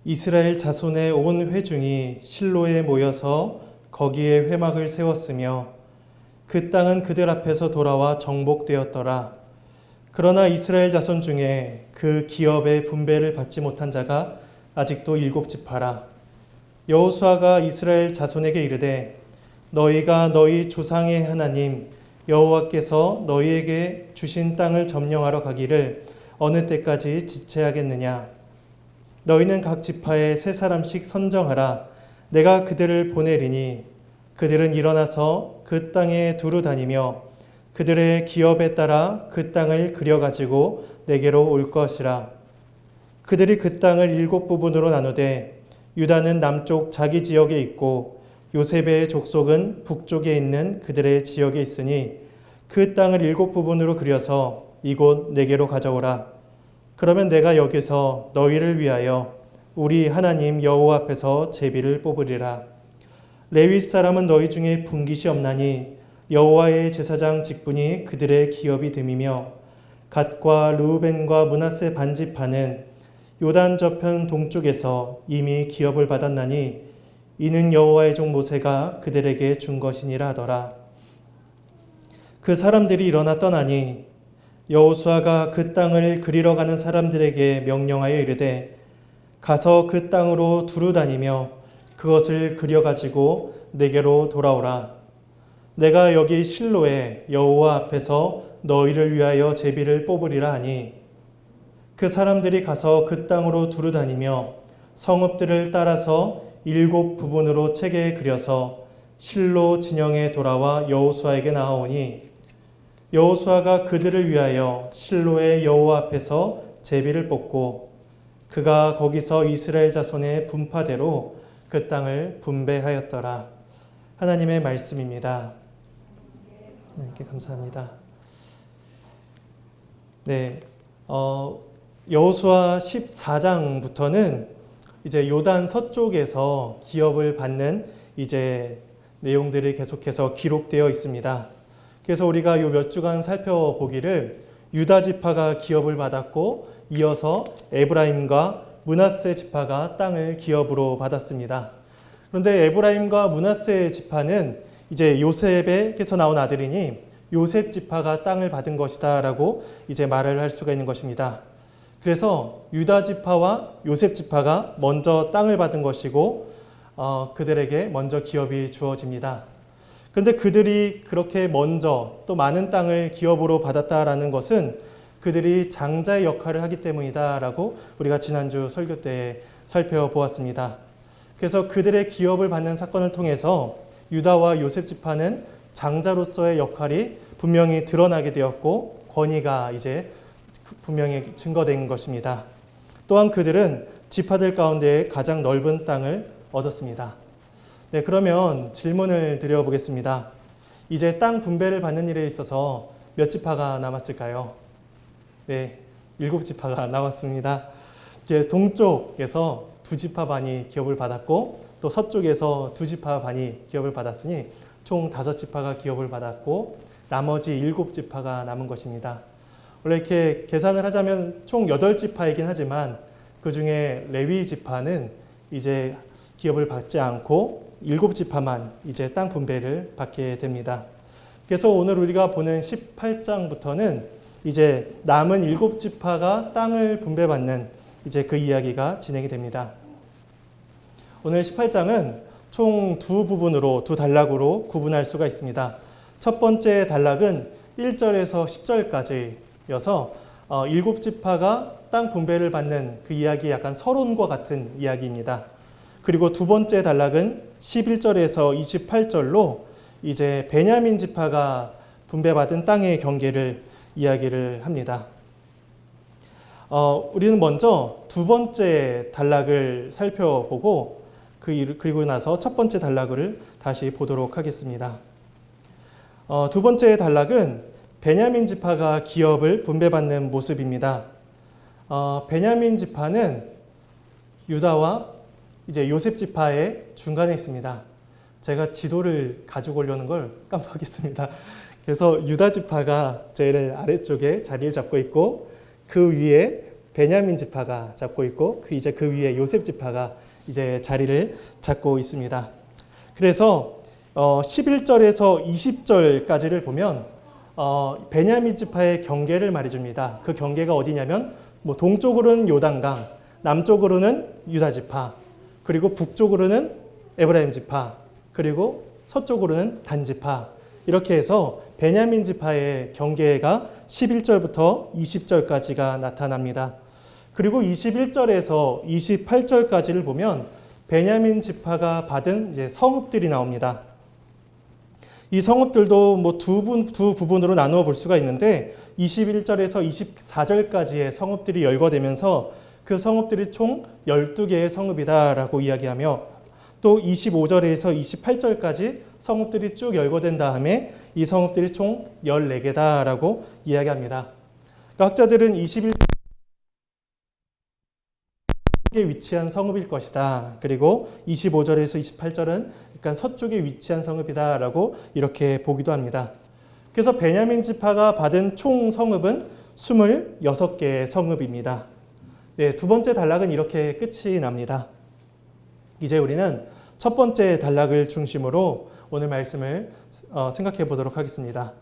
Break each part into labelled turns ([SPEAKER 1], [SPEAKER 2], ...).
[SPEAKER 1] 이스라엘 자손의 온 회중이 실로에 모여서 거기에 회막을 세웠으며 그 땅은 그들 앞에서 돌아와 정복되었더라. 그러나 이스라엘 자손 중에 그 기업의 분배를 받지 못한 자가 아직도 7지파라. 여호수아가 이스라엘 자손에게 이르되 너희가 너희 조상의 하나님 여호와께서 너희에게 주신 땅을 점령하러 가기를 어느 때까지 지체하겠느냐. 너희는 각 지파에 3사람씩 선정하라. 내가 그들을 보내리니 그들은 일어나서 그 땅에 두루 다니며 그들의 기업에 따라 그 땅을 그려가지고 내게로 올 것이라. 그들이 그 땅을 7부분으로 나누되 유다는 남쪽 자기 지역에 있고 요셉의 족속은 북쪽에 있는 그들의 지역에 있으니 그 땅을 7부분으로 그려서 이곳 내게로 가져오라. 그러면 내가 여기서 너희를 위하여 우리 하나님 여호와 앞에서 제비를 뽑으리라. 레위 사람은 너희 중에 분깃이 없나니 여호와의 제사장 직분이 그들의 기업이 됨이며 갓과 르우벤과 므낫세 반지파는 요단 저편 동쪽에서 이미 기업을 받았나니 이는 여호와의 종 모세가 그들에게 준 것이니라 하더라. 그 사람들이 일어나 떠나니 여호수아가 그 땅을 그리러 가는 사람들에게 명령하여 이르되 가서 그 땅으로 두루 다니며 그것을 그려가지고 내게로 돌아오라. 내가 여기 실로에 여호와 앞에서 너희를 위하여 제비를 뽑으리라 하니 그 사람들이 가서 그 땅으로 두루 다니며 성읍들을 따라서 7부분으로 책에 그려서 실로 진영에 돌아와 여호수아에게 나아오니 여호수아가 그들을 위하여 실로의 여호와 앞에서 제비를 뽑고 그가 거기서 이스라엘 자손의 분파대로 그 땅을 분배하였더라. 하나님의 말씀입니다. 하나님께 감사합니다. 네, 여호수아 14장부터는 이제 요단 서쪽에서 기업을 받는 이제 내용들이 계속해서 기록되어 있습니다. 그래서 우리가 요 몇 주간 살펴보기를 유다 지파가 기업을 받았고 이어서 에브라임과 므낫세 지파가 땅을 기업으로 받았습니다. 그런데 에브라임과 므낫세 지파는 이제 요셉에게서 나온 아들이니 요셉 지파가 땅을 받은 것이다라고 이제 말을 할 수가 있는 것입니다. 그래서 유다 지파와 요셉 지파가 먼저 땅을 받은 것이고 그들에게 먼저 기업이 주어집니다. 그런데 그들이 그렇게 먼저 또 많은 땅을 기업으로 받았다라는 것은 그들이 장자의 역할을 하기 때문이다라고 우리가 지난주 설교 때 살펴보았습니다. 그래서 그들의 기업을 받는 사건을 통해서 유다와 요셉 지파는 장자로서의 역할이 분명히 드러나게 되었고 권위가 이제 분명히 증거된 것입니다. 또한 그들은 지파들 가운데 가장 넓은 땅을 얻었습니다. 네, 그러면 질문을 드려보겠습니다. 이제 땅 분배를 받는 일에 있어서 몇 지파가 남았을까요? 네, 7지파가 남았습니다. 동쪽에서 2지파 반이 기업을 받았고 또 서쪽에서 2지파 반이 기업을 받았으니 총 5지파가 기업을 받았고 나머지 7지파가 남은 것입니다. 원래 이렇게 계산을 하자면 총 8지파이긴 하지만 그 중에 레위 지파는 이제 기업을 받지 않고 7지파만 이제 땅 분배를 받게 됩니다. 그래서 오늘 우리가 보는 18장부터는 이제 남은 7지파가 땅을 분배받는 이제 그 이야기가 진행이 됩니다. 오늘 18장은 총 2부분으로, 2단락으로 구분할 수가 있습니다. 첫 번째 단락은 1절에서 10절까지여서 7지파가 땅 분배를 받는 그 이야기 약간 서론과 같은 이야기입니다. 그리고 두 번째 단락은 11절에서 28절로 이제 베냐민 지파가 분배받은 땅의 경계를 이야기를 합니다. 우리는 먼저 두 번째 단락을 살펴보고 그리고 나서 첫 번째 단락을 다시 보도록 하겠습니다. 두 번째 단락은 베냐민 지파가 기업을 분배받는 모습입니다. 베냐민 지파는 유다와 이제 요셉 지파의 중간에 있습니다. 제가 지도를 가지고 오려는 걸 깜빡했습니다. 그래서 유다 지파가 제일 아래쪽에 자리를 잡고 있고 그 위에 베냐민 지파가 잡고 있고 그 위에 요셉 지파가 이제 자리를 잡고 있습니다. 그래서 11절에서 20절까지를 보면 베냐민 지파의 경계를 말해줍니다. 그 경계가 어디냐면 뭐 동쪽으로는 요단강, 남쪽으로는 유다 지파, 그리고 북쪽으로는 에브라임 지파, 그리고 서쪽으로는 단 지파. 이렇게 해서 베냐민 지파의 경계가 11절부터 20절까지가 나타납니다. 그리고 21절에서 28절까지를 보면 베냐민 지파가 받은 이제 성읍들이 나옵니다. 이 성읍들도 뭐 두 부분으로 나누어 볼 수가 있는데 21절에서 24절까지의 성읍들이 열거되면서 그 성읍들이 총 12개의 성읍이다라고 이야기하며 또 25절에서 28절까지 성읍들이 쭉 열거된 다음에 이 성읍들이 총 14개다라고 이야기합니다. 그러니까 학자들은 21절에 위치한 성읍일 것이다. 그리고 25절에서 28절은 약간 서쪽에 위치한 성읍이다라고 이렇게 보기도 합니다. 그래서 베냐민 지파가 받은 총 성읍은 26개의 성읍입니다. 네, 두 번째 단락은 이렇게 끝이 납니다. 이제 우리는 첫 번째 단락을 중심으로 오늘 말씀을 생각해 보도록 하겠습니다.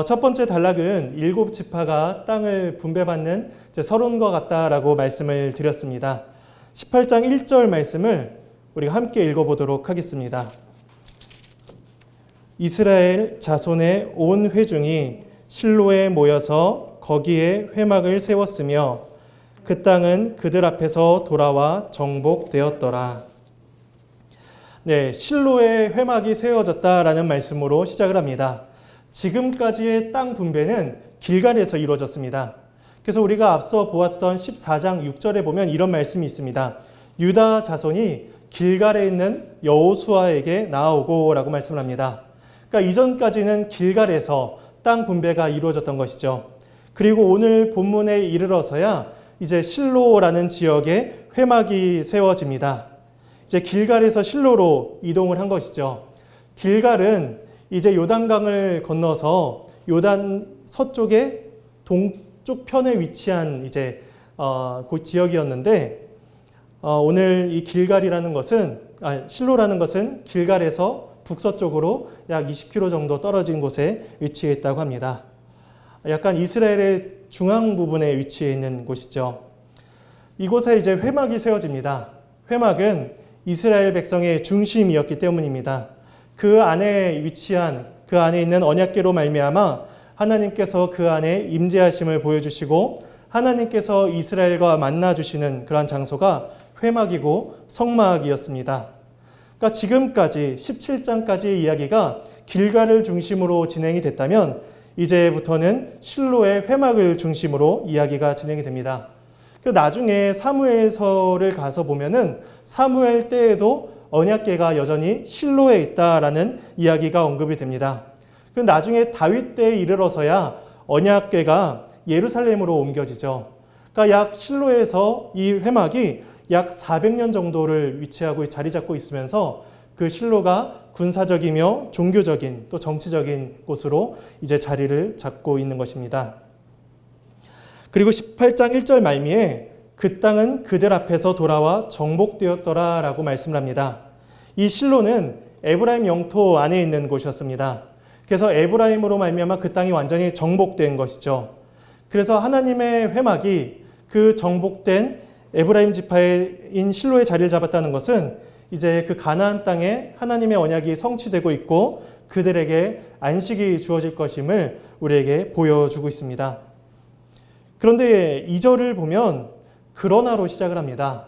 [SPEAKER 1] 첫 번째 단락은 7지파가 땅을 분배받는 서론과 같다라고 말씀을 드렸습니다. 18장 1절 말씀을 우리가 함께 읽어보도록 하겠습니다. 이스라엘 자손의 온 회중이 실로에 모여서 거기에 회막을 세웠으며 그 땅은 그들 앞에서 돌아와 정복되었더라. 네, 실로에 회막이 세워졌다라는 말씀으로 시작을 합니다. 지금까지의 땅 분배는 길갈에서 이루어졌습니다. 그래서 우리가 앞서 보았던 14장 6절에 보면 이런 말씀이 있습니다. 유다 자손이 길갈에 있는 여호수아에게 나아오고 라고 말씀을 합니다. 그러니까 이전까지는 길갈에서 땅 분배가 이루어졌던 것이죠. 그리고 오늘 본문에 이르러서야 이제 실로라는 지역에 회막이 세워집니다. 이제 길갈에서 실로로 이동을 한 것이죠. 길갈은 이제 요단강을 건너서 요단 서쪽의 동쪽 편에 위치한 이제 그 지역이었는데 오늘 이 길갈이라는 것은 실로라는 것은 길갈에서 북서쪽으로 약 20km 정도 떨어진 곳에 위치해 있다고 합니다. 약간 이스라엘의 중앙 부분에 위치해 있는 곳이죠. 이곳에 이제 회막이 세워집니다. 회막은 이스라엘 백성의 중심이었기 때문입니다. 그 안에 위치한 그 안에 있는 언약궤로 말미암아 하나님께서 그 안에 임재하심을 보여주시고 하나님께서 이스라엘과 만나주시는 그러한 장소가 회막이고 성막이었습니다. 그러니까 지금까지 17장까지의 이야기가 길갈을 중심으로 진행이 됐다면 이제부터는 실로의 회막을 중심으로 이야기가 진행이 됩니다. 나중에 사무엘서를 가서 보면은 사무엘 때에도 언약궤가 여전히 실로에 있다라는 이야기가 언급이 됩니다. 나중에 다윗 때에 이르러서야 언약궤가 예루살렘으로 옮겨지죠. 그러니까 약 실로에서 이 회막이 약 400년 정도를 위치하고 자리 잡고 있으면서 그 실로가 군사적이며 종교적인 또 정치적인 곳으로 이제 자리를 잡고 있는 것입니다. 그리고 18장 1절 말미에 그 땅은 그들 앞에서 돌아와 정복되었더라 라고 말씀을 합니다. 이 실로는 에브라임 영토 안에 있는 곳이었습니다. 그래서 에브라임으로 말미암아 그 땅이 완전히 정복된 것이죠. 그래서 하나님의 회막이 그 정복된 에브라임 지파인 실로의 자리를 잡았다는 것은 이제 그 가나안 땅에 하나님의 언약이 성취되고 있고 그들에게 안식이 주어질 것임을 우리에게 보여주고 있습니다. 그런데 2절을 보면 그러나로 시작을 합니다.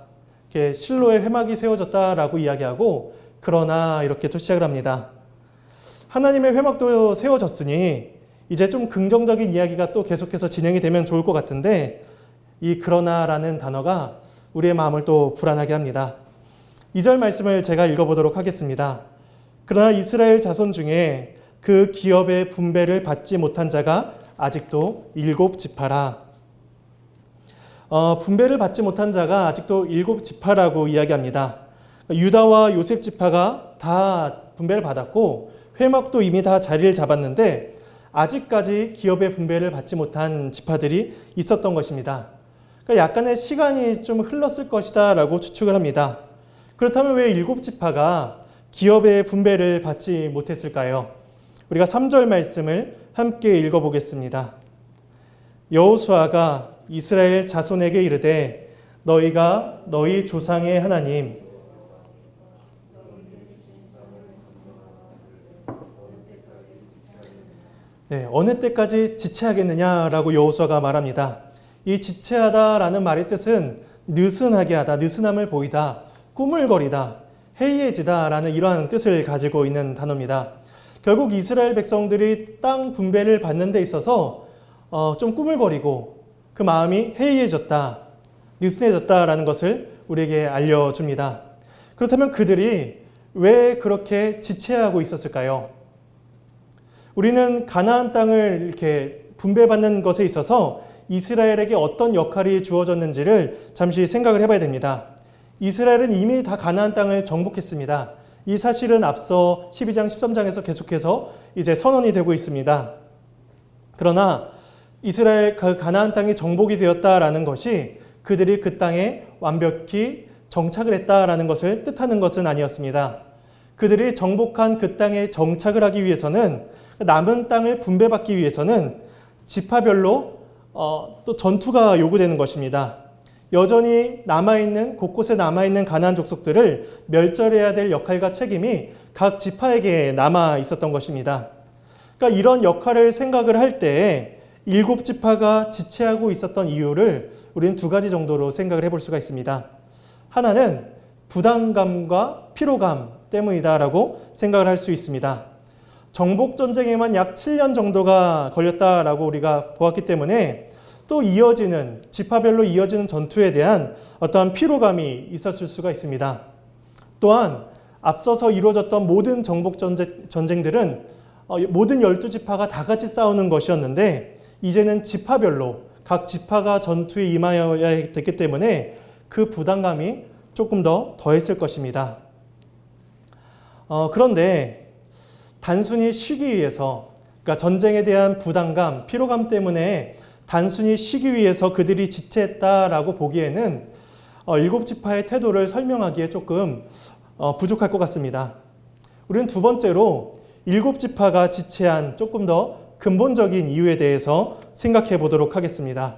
[SPEAKER 1] 이렇게 실로의 회막이 세워졌다라고 이야기하고 그러나 이렇게 또 시작을 합니다. 하나님의 회막도 세워졌으니 이제 좀 긍정적인 이야기가 또 계속해서 진행이 되면 좋을 것 같은데 이 그러나라는 단어가 우리의 마음을 또 불안하게 합니다. 2절 말씀을 제가 읽어보도록 하겠습니다. 그러나 이스라엘 자손 중에 그 기업의 분배를 받지 못한 자가 아직도 7지파라. 분배를 받지 못한 자가 아직도 7지파라고 이야기합니다. 유다와 요셉 지파가 다 분배를 받았고 회막도 이미 다 자리를 잡았는데 아직까지 기업의 분배를 받지 못한 지파들이 있었던 것입니다. 그러니까 약간의 시간이 좀 흘렀을 것이다 라고 추측을 합니다. 그렇다면 왜 7지파가 기업의 분배를 받지 못했을까요? 우리가 3절 말씀을 함께 읽어보겠습니다. 여호수아가 이스라엘 자손에게 이르되 너희가 너희 조상의 하나님 어느 때까지 지체하겠느냐라고 여호수아가 말합니다. 이 지체하다라는 말의 뜻은 느슨하게 하다, 느슨함을 보이다, 꾸물거리다, 해이해지다라는 이러한 뜻을 가지고 있는 단어입니다. 결국 이스라엘 백성들이 땅 분배를 받는 데 있어서 좀 꾸물거리고 그 마음이 해이해졌다, 느슨해졌다라는 것을 우리에게 알려줍니다. 그렇다면 그들이 왜 그렇게 지체하고 있었을까요? 우리는 가나안 땅을 이렇게 분배받는 것에 있어서 이스라엘에게 어떤 역할이 주어졌는지를 잠시 생각을 해봐야 됩니다. 이스라엘은 이미 다 가나안 땅을 정복했습니다. 이 사실은 앞서 12장, 13장에서 계속해서 이제 선언이 되고 있습니다. 그러나 이스라엘 그 가나안 땅이 정복이 되었다라는 것이 그들이 그 땅에 완벽히 정착을 했다라는 것을 뜻하는 것은 아니었습니다. 그들이 정복한 그 땅에 정착을 하기 위해서는 남은 땅을 분배받기 위해서는 지파별로 또 전투가 요구되는 것입니다. 여전히 남아있는 곳곳에 남아있는 가나안 족속들을 멸절해야 될 역할과 책임이 각 지파에게 남아 있었던 것입니다. 그러니까 이런 역할을 생각을 할 때 7지파가 지체하고 있었던 이유를 우리는 두 가지 정도로 생각을 해볼 수가 있습니다. 하나는 부담감과 피로감 때문이다라고 생각을 할 수 있습니다. 정복전쟁에만 약 7년 정도가 걸렸다라고 우리가 보았기 때문에 또 이어지는, 지파별로 이어지는 전투에 대한 어떠한 피로감이 있었을 수가 있습니다. 또한 앞서서 이루어졌던 모든 정복전쟁들은 모든 12지파가 다 같이 싸우는 것이었는데 이제는 지파별로 각 지파가 전투에 임하여야 됐기 때문에 그 부담감이 조금 더 더했을 것입니다. 그런데 단순히 쉬기 위해서, 그러니까 전쟁에 대한 부담감, 피로감 때문에 단순히 쉬기 위해서 그들이 지체했다라고 보기에는 7지파의 태도를 설명하기에 조금 부족할 것 같습니다. 우리는 두 번째로 7지파가 지체한 조금 더 근본적인 이유에 대해서 생각해 보도록 하겠습니다.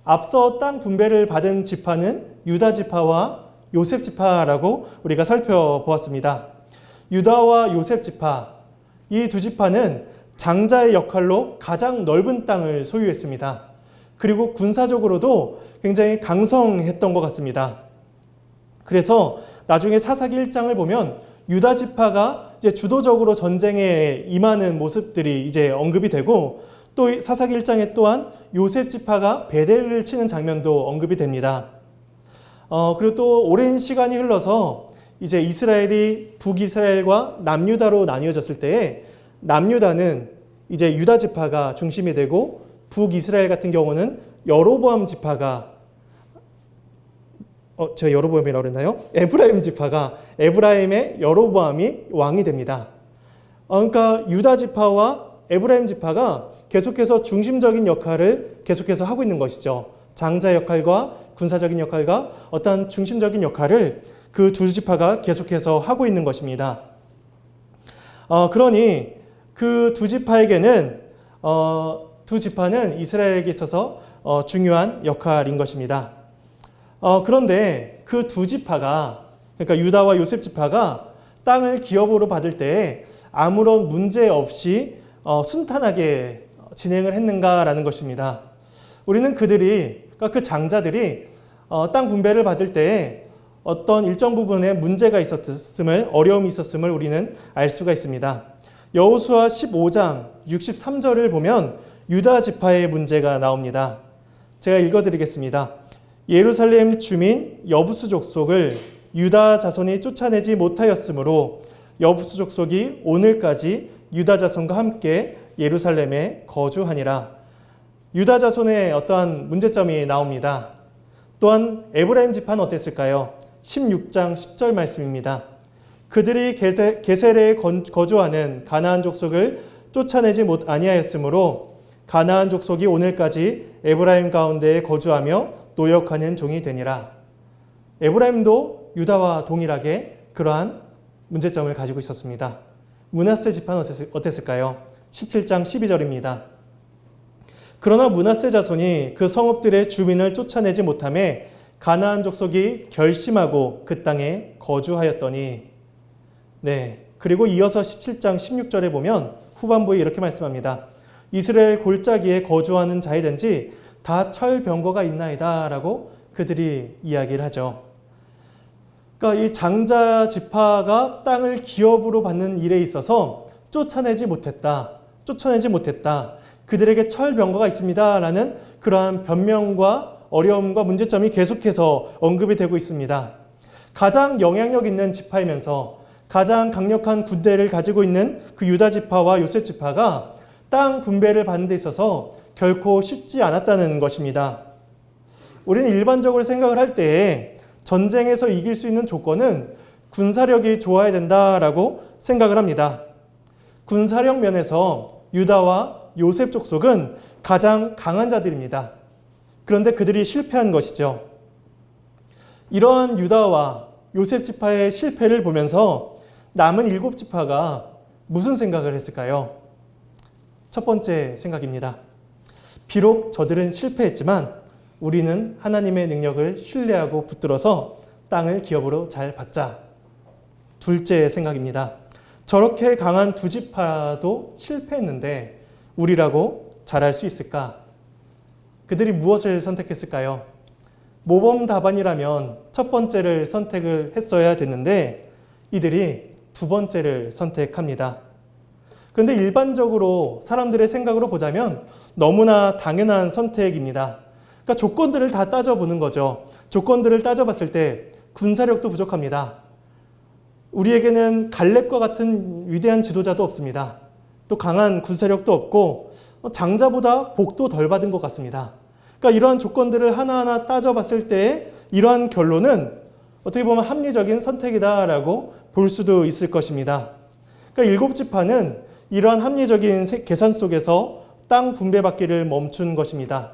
[SPEAKER 1] 앞서 땅 분배를 받은 지파는 유다 지파와 요셉 지파라고 우리가 살펴보았습니다. 유다와 요셉 지파, 이 두 지파는 장자의 역할로 가장 넓은 땅을 소유했습니다. 그리고 군사적으로도 굉장히 강성했던 것 같습니다. 그래서 나중에 사사기 1장을 보면 유다 지파가 이제 주도적으로 전쟁에 임하는 모습들이 이제 언급이 되고 또 사사기 1장에 또한 요셉 지파가 베델을 치는 장면도 언급이 됩니다. 그리고 또 오랜 시간이 흘러서 이제 이스라엘이 북이스라엘과 남유다로 나뉘어졌을 때에 남유다는 이제 유다 지파가 중심이 되고 북이스라엘 같은 경우는 여로보암 지파가 제가 여로보암이라고 그랬나요? 에브라임 지파가 에브라임의 여로보암이 왕이 됩니다. 그러니까 유다 지파와 에브라임 지파가 계속해서 중심적인 역할을 계속해서 하고 있는 것이죠. 장자 역할과 군사적인 역할과 어떤 중심적인 역할을 그 두 지파가 계속해서 하고 있는 것입니다. 그러니 그 두 지파에게는 두 지파는 이스라엘에게 있어서 중요한 역할인 것입니다. 그런데 그 두 지파가, 그러니까 유다와 요셉 지파가 땅을 기업으로 받을 때 아무런 문제 없이 순탄하게 진행을 했는가라는 것입니다. 우리는 그들이, 그러니까 그 장자들이 땅 분배를 받을 때 어떤 일정 부분에 문제가 있었음을, 어려움이 있었음을 우리는 알 수가 있습니다. 여호수아 15장 63절을 보면 유다 지파의 문제가 나옵니다. 제가 읽어드리겠습니다. 예루살렘 주민 여부수 족속을 유다 자손이 쫓아내지 못하였으므로 여부수 족속이 오늘까지 유다 자손과 함께 예루살렘에 거주하니라. 유다 자손의 어떠한 문제점이 나옵니다. 또한 에브라임 지파는 어땠을까요? 16장 10절 말씀입니다. 그들이 게세레에 거주하는 가나안 족속을 쫓아내지 아니하였으므로 가나안 족속이 오늘까지 에브라임 가운데에 거주하며 노역하는 종이 되니라. 에브라임도 유다와 동일하게 그러한 문제점을 가지고 있었습니다. 므낫세 지파는 어땠을까요? 17장 12절입니다. 그러나 므낫세 자손이 그 성읍들의 주민을 쫓아내지 못하매 가나안 족속이 결심하고 그 땅에 거주하였더니, 네, 그리고 이어서 17장 16절에 보면 후반부에 이렇게 말씀합니다. 이스라엘 골짜기에 거주하는 자이든지 다 철병거가 있나이다 라고 그들이 이야기를 하죠. 그러니까 이 장자 지파가 땅을 기업으로 받는 일에 있어서 쫓아내지 못했다. 그들에게 철병거가 있습니다 라는 그러한 변명과 어려움과 문제점이 계속해서 언급이 되고 있습니다. 가장 영향력 있는 지파이면서 가장 강력한 군대를 가지고 있는 그 유다 지파와 요셉 지파가 땅 분배를 받는 데 있어서 결코 쉽지 않았다는 것입니다. 우리는 일반적으로 생각을 할 때 전쟁에서 이길 수 있는 조건은 군사력이 좋아야 된다라고 생각을 합니다. 군사력 면에서 유다와 요셉 족속은 가장 강한 자들입니다. 그런데 그들이 실패한 것이죠. 이러한 유다와 요셉 지파의 실패를 보면서 남은 7지파가 무슨 생각을 했을까요? 첫 번째 생각입니다. 비록 저들은 실패했지만 우리는 하나님의 능력을 신뢰하고 붙들어서 땅을 기업으로 잘 받자. 둘째 생각입니다. 저렇게 강한 두 지파도 실패했는데 우리라고 잘할 수 있을까? 그들이 무엇을 선택했을까요? 모범 답안이라면 첫 번째를 선택을 했어야 됐는데 이들이 두 번째를 선택합니다. 그런데 일반적으로 사람들의 생각으로 보자면 너무나 당연한 선택입니다. 그러니까 조건들을 다 따져보는 거죠. 조건들을 따져봤을 때 군사력도 부족합니다. 우리에게는 갈렙과 같은 위대한 지도자도 없습니다. 또 강한 군사력도 없고 장자보다 복도 덜 받은 것 같습니다. 그러니까 이러한 조건들을 하나하나 따져봤을 때 이러한 결론은 어떻게 보면 합리적인 선택이다라고 볼 수도 있을 것입니다. 그러니까 7지파는 이러한 합리적인 계산 속에서 땅 분배받기를 멈춘 것입니다.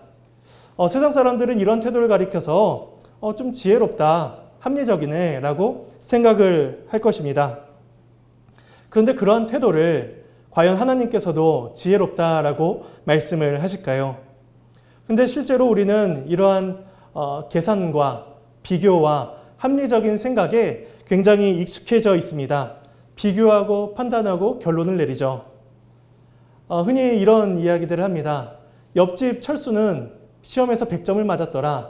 [SPEAKER 1] 세상 사람들은 이런 태도를 가리켜서 좀 지혜롭다, 합리적이네 라고 생각을 할 것입니다. 그런데 그러한 태도를 과연 하나님께서도 지혜롭다라고 말씀을 하실까요? 근데 실제로 우리는 이러한 계산과 비교와 합리적인 생각에 굉장히 익숙해져 있습니다. 비교하고 판단하고 결론을 내리죠. 흔히 이런 이야기들을 합니다. 옆집 철수는 시험에서 100점을 맞았더라.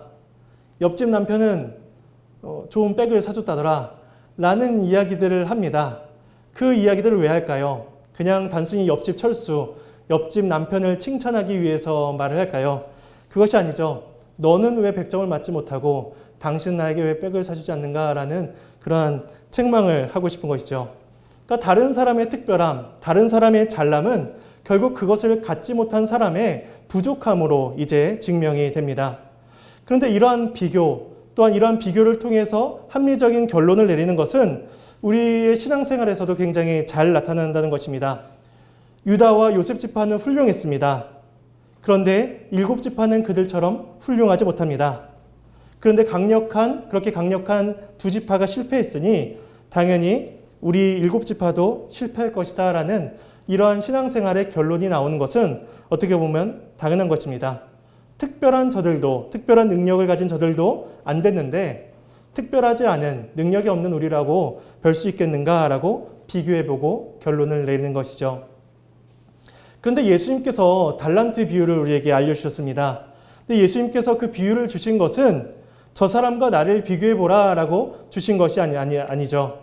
[SPEAKER 1] 옆집 남편은 좋은 백을 사줬다더라. 라는 이야기들을 합니다. 그 이야기들을 왜 할까요? 그냥 단순히 옆집 철수, 옆집 남편을 칭찬하기 위해서 말을 할까요? 그것이 아니죠. 너는 왜 100점을 맞지 못하고 당신 나에게 왜 백을 사주지 않는가라는 그러한 책망을 하고 싶은 것이죠. 그러니까 다른 사람의 특별함, 다른 사람의 잘남은 결국 그것을 갖지 못한 사람의 부족함으로 이제 증명이 됩니다. 그런데 이러한 비교, 또한 이러한 비교를 통해서 합리적인 결론을 내리는 것은 우리의 신앙생활에서도 굉장히 잘 나타난다는 것입니다. 유다와 요셉 지파는 훌륭했습니다. 그런데 7지파는 그들처럼 훌륭하지 못합니다. 그런데 그렇게 강력한 두 지파가 실패했으니 당연히 우리 7지파도 실패할 것이다 라는 이러한 신앙생활의 결론이 나오는 것은 어떻게 보면 당연한 것입니다. 특별한 저들도, 특별한 능력을 가진 저들도 안 됐는데 특별하지 않은 능력이 없는 우리라고 별 수 있겠는가라고 비교해보고 결론을 내리는 것이죠. 그런데 예수님께서 달란트 비유를 우리에게 알려주셨습니다. 근데 예수님께서 그 비유를 주신 것은 저 사람과 나를 비교해보라 라고 주신 것이 아니죠.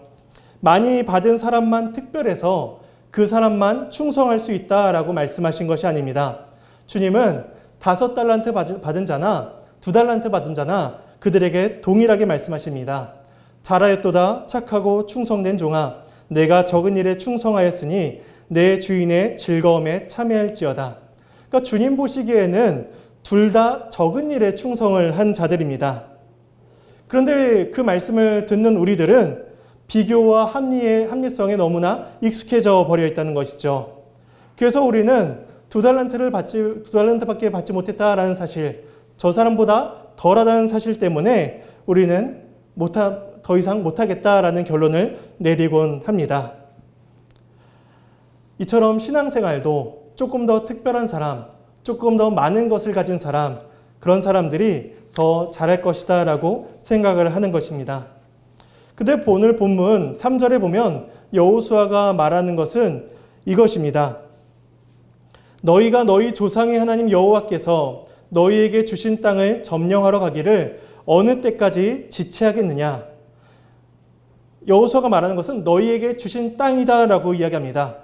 [SPEAKER 1] 많이 받은 사람만 특별해서 그 사람만 충성할 수 있다라고 말씀하신 것이 아닙니다. 주님은 5달란트 받은 자나 2달란트 받은 자나 그들에게 동일하게 말씀하십니다. 잘하였도다 착하고 충성된 종아, 내가 적은 일에 충성하였으니 내 주인의 즐거움에 참여할지어다. 그러니까 주님 보시기에는 둘 다 적은 일에 충성을 한 자들입니다. 그런데 그 말씀을 듣는 우리들은 비교와 합리성에 너무나 익숙해져 버려 있다는 것이죠. 그래서 우리는 두 달란트밖에 받지 못했다라는 사실, 저 사람보다 덜하다는 사실 때문에 우리는 더 이상 못하겠다라는 결론을 내리곤 합니다. 이처럼 신앙생활도 조금 더 특별한 사람, 조금 더 많은 것을 가진 사람, 그런 사람들이 더 잘할 것이다 라고 생각을 하는 것입니다. 근데 오늘 본문 3절에 보면 여호수아가 말하는 것은 이것입니다. 너희가 너희 조상의 하나님 여호와께서 너희에게 주신 땅을 점령하러 가기를 어느 때까지 지체하겠느냐. 여호수아가 말하는 것은 너희에게 주신 땅이다라고 이야기합니다.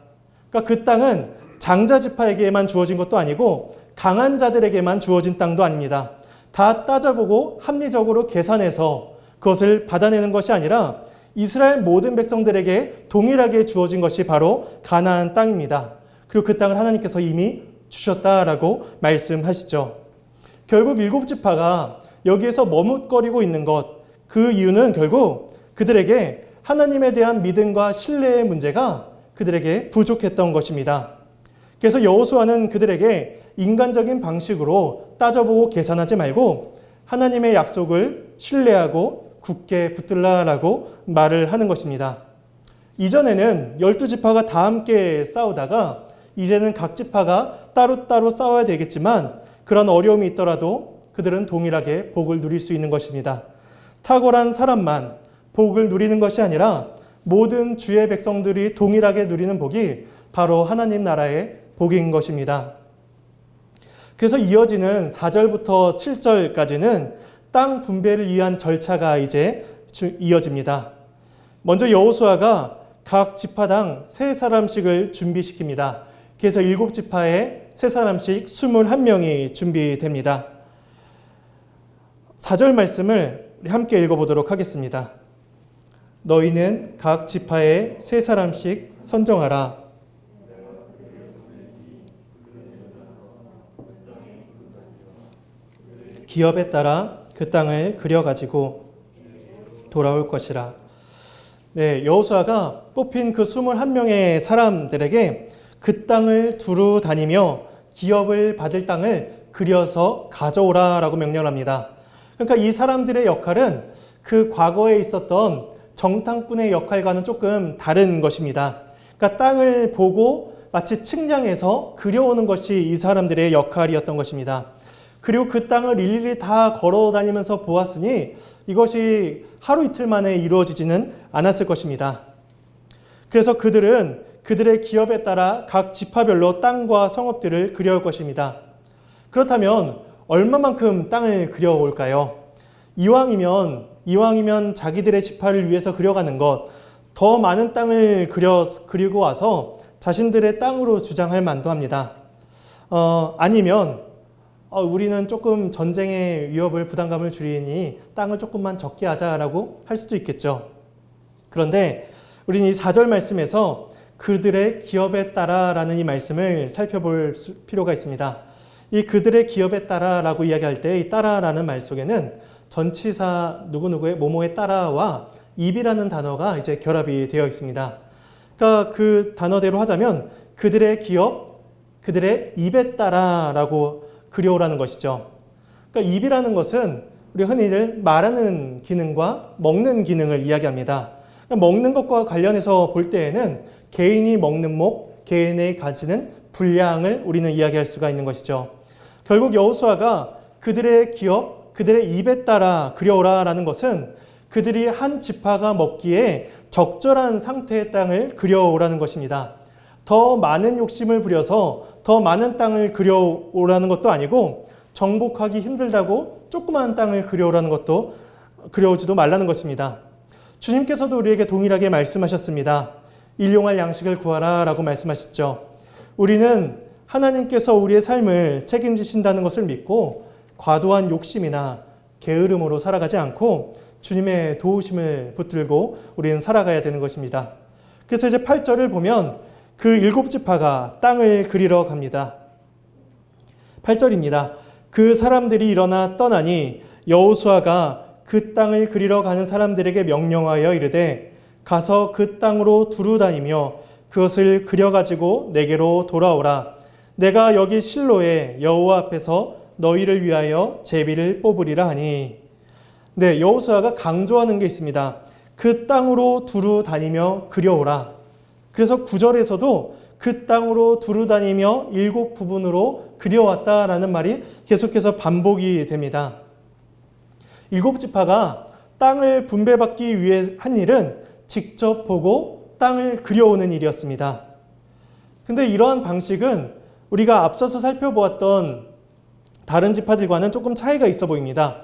[SPEAKER 1] 그러니까 그 땅은 장자 지파에게만 주어진 것도 아니고 강한 자들에게만 주어진 땅도 아닙니다. 다 따져보고 합리적으로 계산해서 그것을 받아내는 것이 아니라 이스라엘 모든 백성들에게 동일하게 주어진 것이 바로 가나안 땅입니다. 그리고 그 땅을 하나님께서 이미 주셨다라고 말씀하시죠. 결국 7지파가 여기에서 머뭇거리고 있는 것, 그 이유는 결국 그들에게 하나님에 대한 믿음과 신뢰의 문제가 그들에게 부족했던 것입니다. 그래서 여호수아는 그들에게 인간적인 방식으로 따져보고 계산하지 말고 하나님의 약속을 신뢰하고 굳게 붙들라라고 말을 하는 것입니다. 이전에는 12지파가 다 함께 싸우다가 이제는 각 지파가 따로따로 싸워야 되겠지만 그런 어려움이 있더라도 그들은 동일하게 복을 누릴 수 있는 것입니다. 탁월한 사람만 복을 누리는 것이 아니라 모든 주의 백성들이 동일하게 누리는 복이 바로 하나님 나라의 복인 것입니다. 그래서 이어지는 4절부터 7절까지는 땅 분배를 위한 절차가 이제 이어집니다. 먼저 여호수아가 각 지파당 3사람씩을 준비시킵니다. 그래서 7지파에 3사람씩 21명이 준비됩니다. 4절 말씀을 함께 읽어보도록 하겠습니다. 너희는 각 지파에 3사람씩 선정하라. 기업에 따라 그 땅을 그려가지고 돌아올 것이라. 네, 여호수아가 뽑힌 그 21명의 사람들에게 그 땅을 두루 다니며 기업을 받을 땅을 그려서 가져오라라고 명령합니다. 그러니까 이 사람들의 역할은 그 과거에 있었던 정탐꾼의 역할과는 조금 다른 것입니다. 그러니까 땅을 보고 마치 측량해서 그려오는 것이 이 사람들의 역할이었던 것입니다. 그리고 그 땅을 일일이 다 걸어 다니면서 보았으니 이것이 하루 이틀 만에 이루어지지는 않았을 것입니다. 그래서 그들은 그들의 기업에 따라 각 지파별로 땅과 성읍들을 그려올 것입니다. 그렇다면 얼마만큼 땅을 그려올까요? 이왕이면 자기들의 지파를 위해서 그려가는 것, 더 많은 땅을 그리고 와서 자신들의 땅으로 주장할 만도 합니다. 아니면 우리는 조금 전쟁의 위협을 부담감을 줄이니 땅을 조금만 적게 하자라고 할 수도 있겠죠. 그런데 우리는 이 4절 말씀에서 그들의 기업에 따라라는 이 말씀을 살펴볼 필요가 있습니다. 이 그들의 기업에 따라라고 이야기할 때 이 따라라는 말 속에는 전치사 누구누구의 뭐뭐에 따라와 입이라는 단어가 이제 결합이 되어 있습니다. 그러니까 그 단어대로 하자면 그들의 기업, 그들의 입에 따라라고 그려오라는 것이죠. 그러니까 입이라는 것은 우리 흔히들 말하는 기능과 먹는 기능을 이야기합니다. 그러니까 먹는 것과 관련해서 볼 때에는 개인이 먹는 목, 개인이 가지는 분량을 우리는 이야기할 수가 있는 것이죠. 결국 여호수아가 그들의 기업, 그들의 입에 따라 그려오라라는 것은 그들이 한 지파가 먹기에 적절한 상태의 땅을 그려오라는 것입니다. 더 많은 욕심을 부려서 더 많은 땅을 그려오라는 것도 아니고 정복하기 힘들다고 조그마한 땅을 그려오라는 것도 그려오지도 말라는 것입니다. 주님께서도 우리에게 동일하게 말씀하셨습니다. 일용할 양식을 구하라 라고 말씀하셨죠. 우리는 하나님께서 우리의 삶을 책임지신다는 것을 믿고 과도한 욕심이나 게으름으로 살아가지 않고 주님의 도우심을 붙들고 우리는 살아가야 되는 것입니다. 그래서 이제 8절을 보면 그 7지파가 땅을 그리러 갑니다. 8절입니다. 그 사람들이 일어나 떠나니 여호수아가 그 땅을 그리러 가는 사람들에게 명령하여 이르되 가서 그 땅으로 두루 다니며 그것을 그려가지고 내게로 돌아오라. 내가 여기 실로에 여호와 앞에서 너희를 위하여 제비를 뽑으리라 하니. 네, 여호수아가 강조하는 게 있습니다. 그 땅으로 두루 다니며 그려오라. 그래서 9절에서도 그 땅으로 두루 다니며 7 부분으로 그려왔다라는 말이 계속해서 반복이 됩니다. 7 지파가 땅을 분배받기 위해 한 일은 직접 보고 땅을 그려오는 일이었습니다. 근데 이러한 방식은 우리가 앞서서 살펴보았던 다른 지파들과는 조금 차이가 있어 보입니다.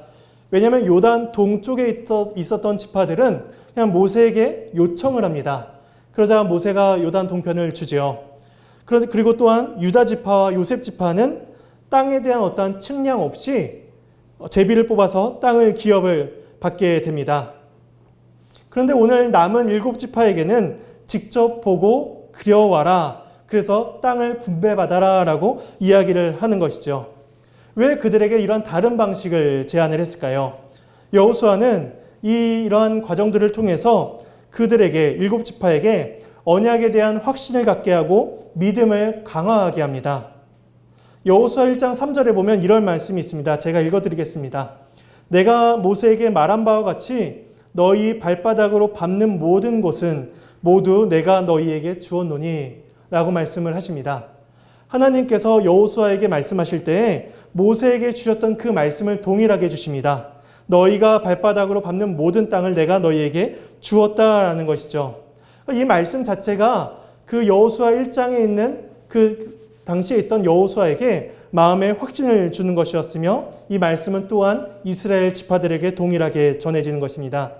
[SPEAKER 1] 왜냐하면 요단 동쪽에 있었던 지파들은 그냥 모세에게 요청을 합니다. 그러자 모세가 요단 동편을 주지요. 그리고 또한 유다 지파와 요셉 지파는 땅에 대한 어떠한 측량 없이 제비를 뽑아서 땅을 기업을 받게 됩니다. 그런데 오늘 남은 7 지파에게는 직접 보고 그려와라. 그래서 땅을 분배받아라 라고 이야기를 하는 것이죠. 왜 그들에게 이런 다른 방식을 제안을 했을까요? 여호수아는 이러한 과정들을 통해서 그들에게 7 지파에게 언약에 대한 확신을 갖게 하고 믿음을 강화하게 합니다. 여호수아 1장 3절에 보면 이런 말씀이 있습니다. 제가 읽어드리겠습니다. 내가 모세에게 말한 바와 같이 너희 발바닥으로 밟는 모든 곳은 모두 내가 너희에게 주었노니 라고 말씀을 하십니다. 하나님께서 여호수아에게 말씀하실 때에 모세에게 주셨던 그 말씀을 동일하게 해주십니다. 너희가 발바닥으로 밟는 모든 땅을 내가 너희에게 주었다라는 것이죠. 이 말씀 자체가 그 여호수아 1장에 있는 그 당시에 있던 여호수아에게 마음의 확신을 주는 것이었으며 이 말씀은 또한 이스라엘 지파들에게 동일하게 전해지는 것입니다.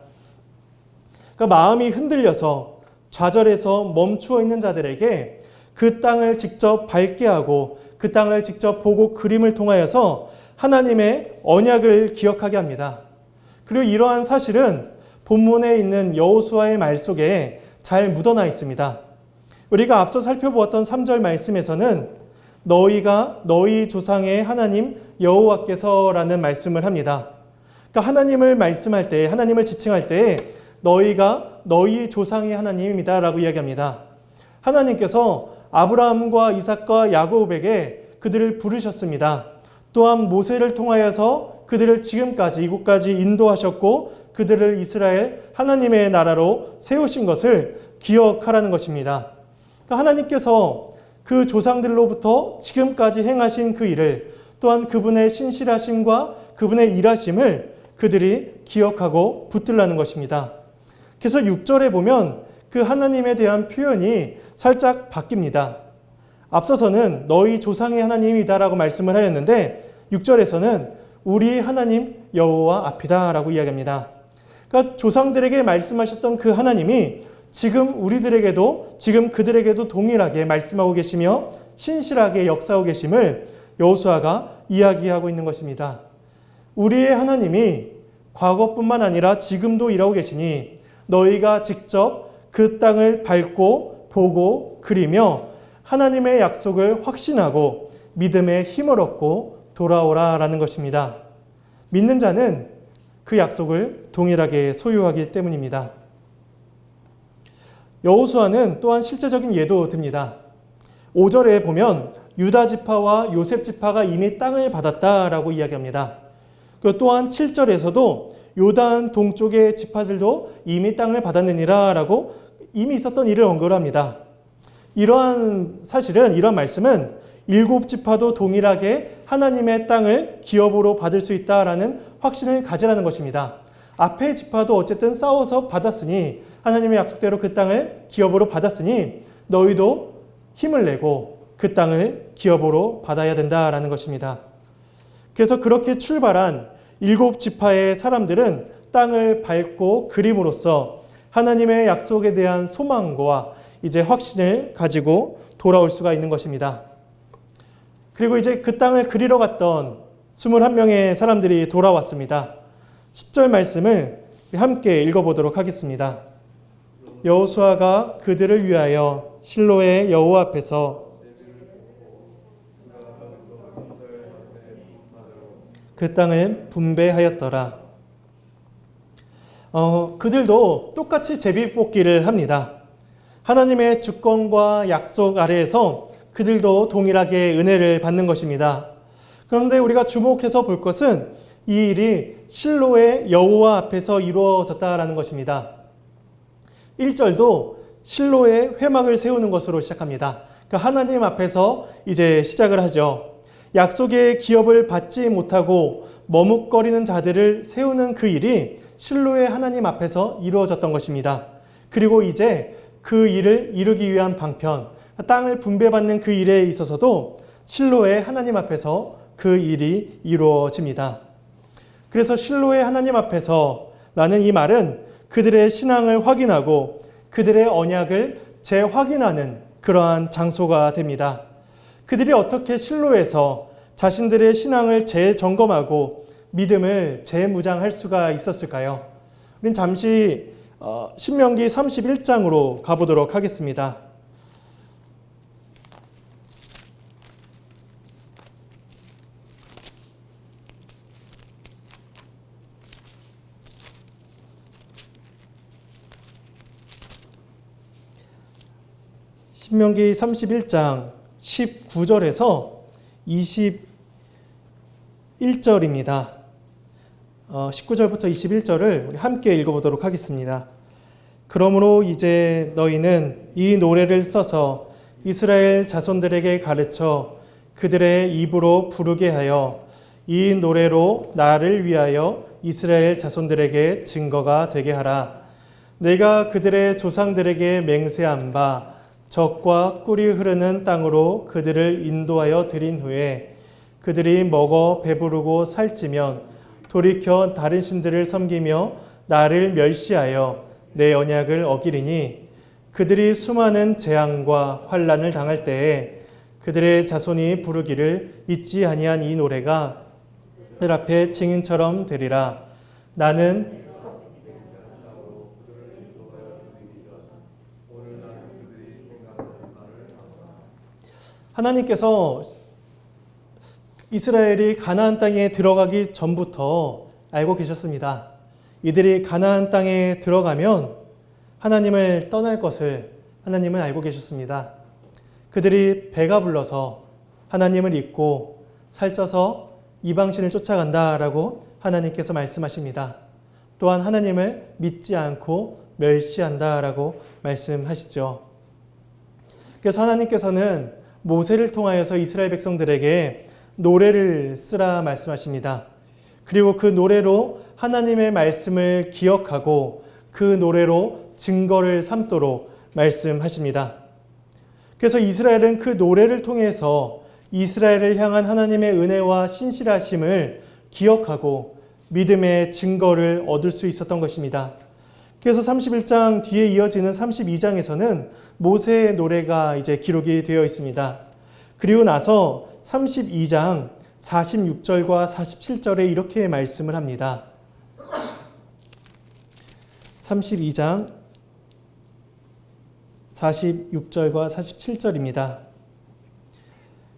[SPEAKER 1] 그러니까 마음이 흔들려서 좌절해서 멈추어 있는 자들에게 그 땅을 직접 밟게 하고 그 땅을 직접 보고 그림을 통하여서 하나님의 언약을 기억하게 합니다. 그리고 이러한 사실은 본문에 있는 여호수아의 말 속에 잘 묻어나 있습니다. 우리가 앞서 살펴보았던 3절 말씀에서는 너희가 너희 조상의 하나님 여호와께서라는 말씀을 합니다. 그러니까 하나님을 말씀할 때, 하나님을 지칭할 때 너희가 너희 조상의 하나님입니다 라고 이야기합니다. 하나님께서 아브라함과 이삭과 야곱에게 그들을 부르셨습니다. 또한 모세를 통하여서 그들을 지금까지 이곳까지 인도하셨고 그들을 이스라엘 하나님의 나라로 세우신 것을 기억하라는 것입니다. 그러니까 하나님께서 그 조상들로부터 지금까지 행하신 그 일을 또한 그분의 신실하심과 그분의 일하심을 그들이 기억하고 붙들라는 것입니다. 그래서 6절에 보면 그 하나님에 대한 표현이 살짝 바뀝니다. 앞서서는 너희 조상의 하나님이다라고 말씀을 하였는데 6절에서는 우리 하나님 여호와 앞이다라고 이야기합니다. 그러니까 조상들에게 말씀하셨던 그 하나님이 지금 우리들에게도 지금 그들에게도 동일하게 말씀하고 계시며 신실하게 역사하고 계심을 여호수아가 이야기하고 있는 것입니다. 우리의 하나님이 과거뿐만 아니라 지금도 일하고 계시니 너희가 직접 그 땅을 밟고 보고 그리며 하나님의 약속을 확신하고 믿음의 힘을 얻고 돌아오라라는 것입니다. 믿는 자는 그 약속을 동일하게 소유하기 때문입니다. 여호수아는 또한 실제적인 예도 듭니다. 5절에 보면 유다 지파와 요셉 지파가 이미 땅을 받았다라고 이야기합니다. 그리고 또한 7절에서도 요단 동쪽의 지파들도 이미 땅을 받았느니라 라고 이미 있었던 일을 언급을 합니다. 이러한 사실은, 이러한 말씀은 7 지파도 동일하게 하나님의 땅을 기업으로 받을 수 있다라는 확신을 가지라는 것입니다. 앞의 지파도 어쨌든 싸워서 받았으니 하나님의 약속대로 그 땅을 기업으로 받았으니 너희도 힘을 내고 그 땅을 기업으로 받아야 된다라는 것입니다. 그래서 그렇게 출발한 7 지파의 사람들은 땅을 밟고 그림으로써 하나님의 약속에 대한 소망과 이제 확신을 가지고 돌아올 수가 있는 것입니다. 그리고 이제 그 땅을 그리러 갔던 21명의 사람들이 돌아왔습니다. 10절 말씀을 함께 읽어보도록 하겠습니다. 여호수아가 그들을 위하여 실로의 여호와 앞에서 그 땅을 분배하였더라. 그들도 똑같이 제비 뽑기를 합니다. 하나님의 주권과 약속 아래에서 그들도 동일하게 은혜를 받는 것입니다. 그런데 우리가 주목해서 볼 것은 이 일이 실로의 여호와 앞에서 이루어졌다라는 것입니다. 1절도 실로의 회막을 세우는 것으로 시작합니다. 그러니까 하나님 앞에서 이제 시작을 하죠. 약속의 기업을 받지 못하고 머뭇거리는 자들을 세우는 그 일이 실로의 하나님 앞에서 이루어졌던 것입니다. 그리고 이제 그 일을 이루기 위한 방편, 땅을 분배받는 그 일에 있어서도 실로의 하나님 앞에서 그 일이 이루어집니다. 그래서 실로의 하나님 앞에서라는 이 말은 그들의 신앙을 확인하고 그들의 언약을 재확인하는 그러한 장소가 됩니다. 그들이 어떻게 실로에서 자신들의 신앙을 재점검하고 믿음을 재무장할 수가 있었을까요? 우린 잠시 신명기 31장으로 가보도록 하겠습니다. 신명기 31장 19절에서 21절입니다. 19절부터 21절을 함께 읽어보도록 하겠습니다. 그러므로 이제 너희는 이 노래를 써서 이스라엘 자손들에게 가르쳐 그들의 입으로 부르게 하여 이 노래로 나를 위하여 이스라엘 자손들에게 증거가 되게 하라. 내가 그들의 조상들에게 맹세한 바 젖과 꿀이 흐르는 땅으로 그들을 인도하여 드린 후에 그들이 먹어 배부르고 살찌면 돌이켜 다른 신들을 섬기며 나를 멸시하여 내 언약을 어기리니 그들이 수많은 재앙과 환난을 당할 때에 그들의 자손이 부르기를 잊지 아니한 이 노래가 그들 앞에 증인처럼 되리라. 나는 하나님께서 이스라엘이 가나안 땅에 들어가기 전부터 알고 계셨습니다. 이들이 가나안 땅에 들어가면 하나님을 떠날 것을 하나님은 알고 계셨습니다. 그들이 배가 불러서 하나님을 잊고 살쪄서 이방신을 쫓아간다라고 하나님께서 말씀하십니다. 또한 하나님을 믿지 않고 멸시한다라고 말씀하시죠. 그래서 하나님께서는 모세를 통하여서 이스라엘 백성들에게 노래를 쓰라 말씀하십니다. 그리고 그 노래로 하나님의 말씀을 기억하고 그 노래로 증거를 삼도록 말씀하십니다. 그래서 이스라엘은 그 노래를 통해서 이스라엘을 향한 하나님의 은혜와 신실하심을 기억하고 믿음의 증거를 얻을 수 있었던 것입니다. 그래서 31장 뒤에 이어지는 32장에서는 모세의 노래가 이제 기록이 되어 있습니다. 그리고 나서 32장 46절과 47절에 이렇게 말씀을 합니다. 32장 46절과 47절입니다.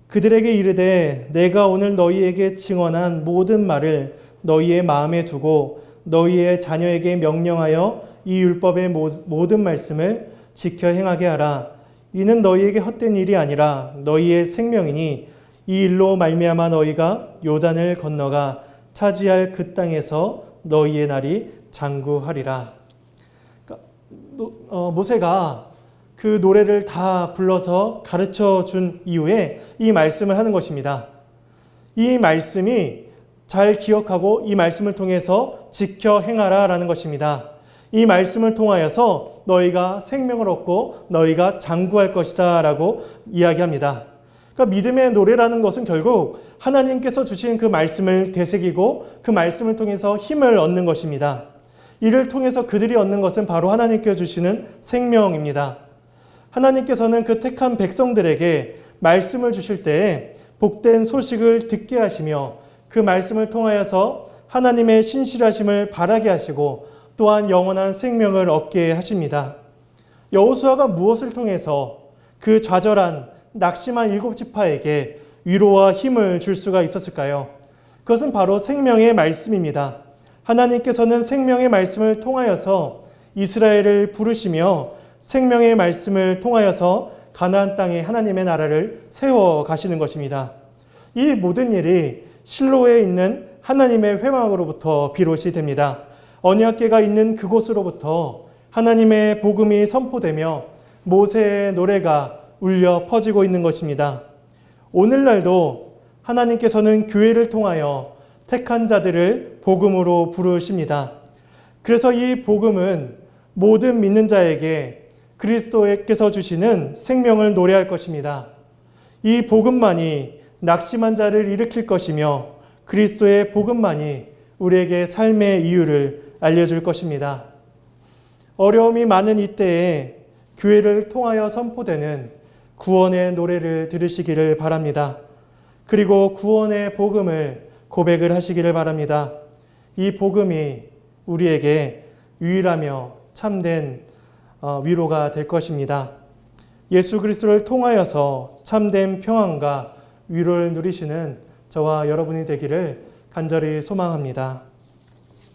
[SPEAKER 1] 그들에게 이르되 내가 오늘 너희에게 증언한 모든 말을 너희의 마음에 두고 너희의 자녀에게 명령하여 이 율법의 모든 말씀을 지켜 행하게 하라. 이는 너희에게 헛된 일이 아니라 너희의 생명이니 이 일로 말미암아 너희가 요단을 건너가 차지할 그 땅에서 너희의 날이 장구하리라. 그러니까 모세가 그 노래를 다 불러서 가르쳐 준 이후에 이 말씀을 하는 것입니다. 이 말씀이 잘 기억하고 이 말씀을 통해서 지켜 행하라라는 것입니다. 이 말씀을 통하여서 너희가 생명을 얻고 너희가 장구할 것이다 라고 이야기합니다. 그러니까 믿음의 노래라는 것은 결국 하나님께서 주신 그 말씀을 되새기고 그 말씀을 통해서 힘을 얻는 것입니다. 이를 통해서 그들이 얻는 것은 바로 하나님께서 주시는 생명입니다. 하나님께서는 그 택한 백성들에게 말씀을 주실 때에 복된 소식을 듣게 하시며 그 말씀을 통하여서 하나님의 신실하심을 바라게 하시고 또한 영원한 생명을 얻게 하십니다. 여호수아가 무엇을 통해서 그 좌절한 낙심한 7지파에게 위로와 힘을 줄 수가 있었을까요? 그것은 바로 생명의 말씀입니다. 하나님께서는 생명의 말씀을 통하여서 이스라엘을 부르시며 생명의 말씀을 통하여서 가나안 땅에 하나님의 나라를 세워 가시는 것입니다. 이 모든 일이 실로에 있는 하나님의 회막으로부터 비롯이 됩니다. 언약궤가 있는 그곳으로부터 하나님의 복음이 선포되며 모세의 노래가 울려 퍼지고 있는 것입니다. 오늘날도 하나님께서는 교회를 통하여 택한 자들을 복음으로 부르십니다. 그래서 이 복음은 모든 믿는 자에게 그리스도께서 주시는 생명을 노래할 것입니다. 이 복음만이 낙심한 자를 일으킬 것이며 그리스도의 복음만이 우리에게 삶의 이유를 알려줄 것입니다. 어려움이 많은 이때에 교회를 통하여 선포되는 구원의 노래를 들으시기를 바랍니다. 그리고 구원의 복음을 고백을 하시기를 바랍니다. 이 복음이 우리에게 유일하며 참된 위로가 될 것입니다. 예수 그리스도를 통하여서 참된 평안과 위로를 누리시는 저와 여러분이 되기를 간절히 소망합니다.